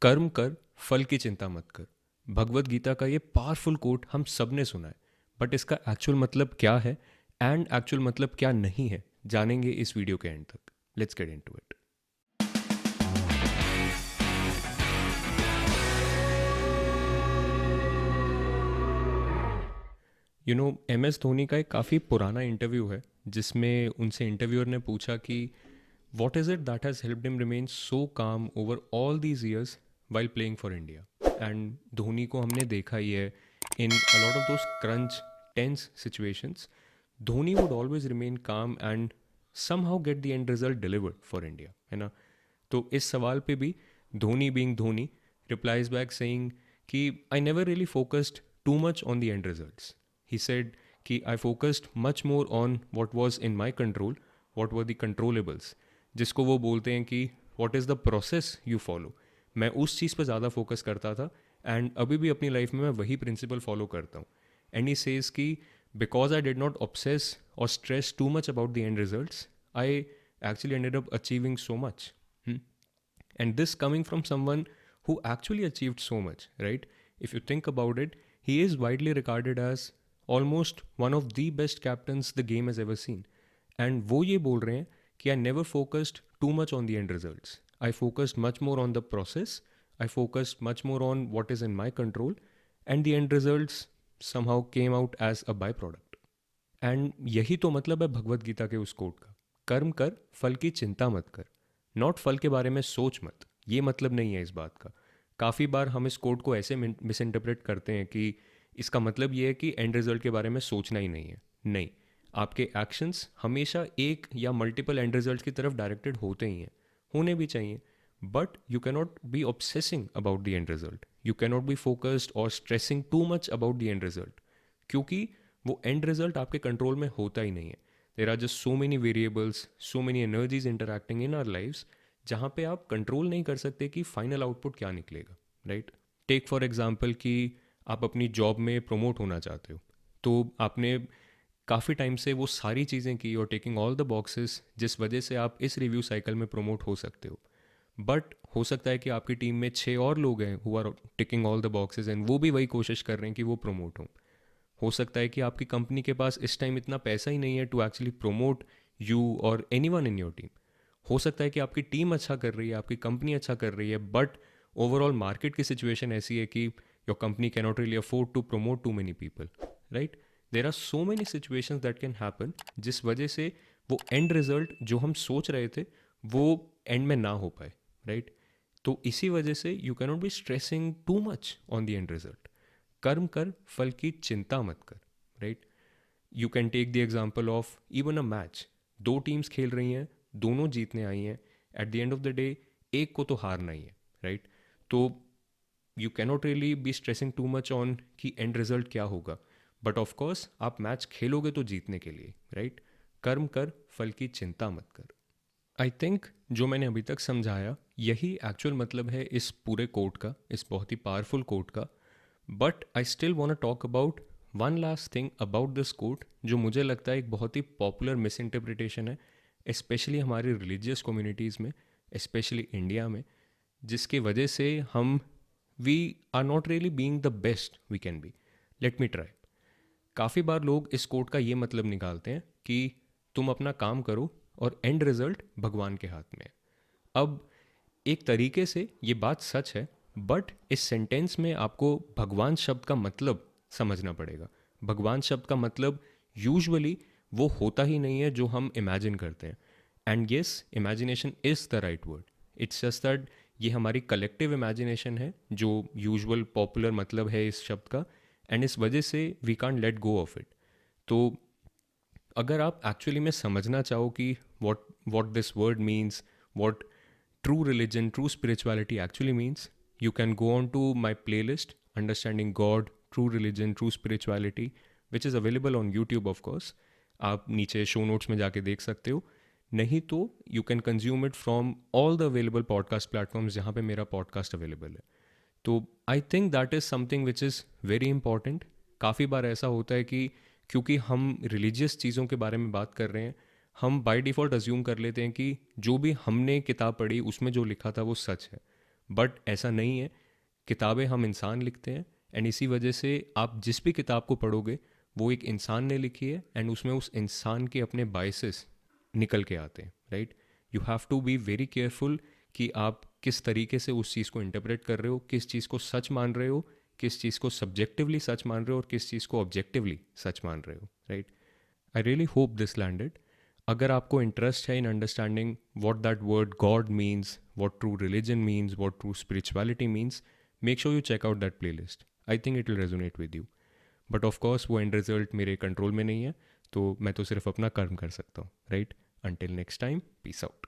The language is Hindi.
कर्म कर, फल की चिंता मत कर। भगवत गीता का ये पावरफुल कोट हम सब ने सुना है, बट इसका एक्चुअल मतलब क्या है एंड एक्चुअल मतलब क्या नहीं है, जानेंगे इस वीडियो के एंड तक। Let's get into it. M S Dhoni का एक काफ़ी पुराना इंटरव्यू है जिसमें उनसे इंटरव्यूअर ने पूछा कि what is it that has helped him remain so calm over all these years while playing for India. And Dhoni को हमने देखा ही है in a lot of those crunch tense situations, Dhoni would always remain calm and somehow get the end result delivered for India, है ना। तो इस सवाल पे भी Dhoni being Dhoni replies back saying कि I never really focused to much on the end results. He said कि I focused much more on what was in my control, what were the controllables, जिसको वो बोलते हैं कि what is the process you follow. मैं उस चीज़ पर ज़्यादा फोकस करता था एंड अभी भी अपनी लाइफ में मैं वही प्रिंसिपल फॉलो करता हूँ। एंड ही सेज कि because I did not obsess और stress too much about the end results, I actually ended up achieving so much. And this coming from someone who actually achieved so much, right? If you think about it, he is widely regarded as almost one of the best captains the game has ever seen. And वो ये बोल रहे हैं कि I never focused too much on the end results. I focused much more on the process. I focused much more on what is in my control. And the end results somehow came out as a byproduct. And यही तो मतलब है भगवत गीता के उस कोट का, कर्म कर, फल की चिंता मत कर। नॉट फल के बारे में सोच मत, ये मतलब नहीं है इस बात का। काफ़ी बार हम इस कोट को ऐसे मिस इंटरप्रेट करते हैं कि इसका मतलब ये है कि एंड रिजल्ट के बारे में सोचना ही नहीं है। नहीं, आपके एक्शंस हमेशा एक या मल्टीपल एंड रिजल्ट की तरफ डायरेक्टेड होते ही हैं, होने भी चाहिए। But you cannot be obsessing about the end result, you cannot be focused और stressing too much about the end result, क्योंकि वो एंड रिजल्ट आपके कंट्रोल में होता ही नहीं है। There are just so many variables, so many energies interacting in our lifes, जहाँ पे आप कंट्रोल नहीं कर सकते कि फाइनल आउटपुट क्या निकलेगा, राइट। टेक फॉर एग्जाम्पल कि आप अपनी जॉब में प्रमोट होना चाहते हो, तो आपने काफ़ी टाइम से वो सारी चीज़ें की और टेकिंग ऑल द बॉक्सेस जिस वजह से आप इस रिव्यू साइकिल में प्रमोट हो सकते हो। बट हो सकता है कि आपकी टीम में 6 और लोग हैं who are ticking all the boxes and वो भी वही कोशिश कर रहे हैं कि वो प्रमोट हों। हो सकता है कि आपकी कंपनी के पास इस टाइम इतना पैसा ही नहीं है टू एक्चुअली प्रमोट यू और any one in your team. हो सकता है कि आपकी टीम अच्छा कर रही है, आपकी कंपनी अच्छा कर रही है, बट ओवरऑल मार्केट की सिचुएशन ऐसी है कि your company can not really afford to promote too many people, right. There are so many situations that can happen जिस वजह से वो एंड रिजल्ट जो हम सोच रहे थे वो एंड में ना हो पाए, राइट। तो इसी वजह से you cannot be stressing too much on the end result. कर्म कर, फल की चिंता मत कर, right. You can take the example of even a match. दो टीम्स खेल रही हैं, दोनों जीतने आई हैं, at the end of the day एक को तो हारना ही है, राइट। तो you cannot really be stressing too much on कि एंड रिजल्ट क्या होगा, बट ऑफ कोर्स आप मैच खेलोगे तो जीतने के लिए, राइट। कर्म कर, फल की चिंता मत कर। आई थिंक जो मैंने अभी तक समझाया यही एक्चुअल मतलब है इस पूरे कोट का, इस बहुत ही पावरफुल कोट का। But I still want talk about one last thing about this quote, जो मुझे लगता है एक बहुत ही पॉपुलर मिस इंटरप्रिटेशन है, स्पेशली हमारी रिलीजियस कम्युनिटीज़ में, स्पेशली इंडिया में, जिसकी वजह से हम we are not really being the best we can be. Let me try. काफ़ी बार लोग इस कोट का ये मतलब निकालते हैं कि तुम अपना काम करो और एंड रिजल्ट भगवान के हाथ में है। अब एक तरीके से ये बात सच है, बट इस सेंटेंस में आपको भगवान शब्द का मतलब समझना पड़ेगा। भगवान शब्द का मतलब यूजुअली वो होता ही नहीं है जो हम इमेजिन करते हैं। And yes, imagination is the right word. It's just that ये हमारी कलेक्टिव इमेजिनेशन है जो यूजुअल पॉपुलर मतलब है इस शब्द का, एंड इस वजह से we can't let go of it. तो अगर आप एक्चुअली में समझना चाहो कि what what this word means, what true religion, true spirituality actually means, you can go on to my playlist, Understanding God, True Religion, True Spirituality, which is available on YouTube of course. आप नीचे शो नोट्स में जाके देख सकते हो, नहीं तो you can consume it from all the available podcast platforms जहाँ पे मेरा पॉडकास्ट अवेलेबल है। तो I think that is something which is very important. काफ़ी बार ऐसा होता है कि क्योंकि हम रिलीजियस चीज़ों के बारे में बात कर रहे हैं, हम बाय डिफ़ॉल्ट अज्यूम कर लेते हैं कि जो भी हमने किताब पढ़ी उसमें जो लिखा था वो सच है। बट ऐसा नहीं है, किताबें हम इंसान लिखते हैं, एंड इसी वजह से आप जिस भी किताब को पढ़ोगे वो एक इंसान ने लिखी है, एंड उसमें उस इंसान के अपने बायसेस निकल के आते हैं, right? You have to be very careful कि आप किस तरीके से उस चीज़ को इंटरप्रेट कर रहे हो, किस चीज़ को सच मान रहे हो, किस चीज़ को सब्जेक्टिवली सच मान रहे हो और किस चीज़ को ऑब्जेक्टिवली सच मान रहे हो, right? I really hope this landed. अगर आपको इंटरेस्ट है in understanding what that word God means, what true religion means, what true spirituality means, make sure you check out that playlist. I think it will resonate with you. But of course वो एंड रिजल्ट मेरे कंट्रोल में नहीं है, तो मैं तो सिर्फ अपना कर्म कर सकता हूँ, right? Until next time, peace out.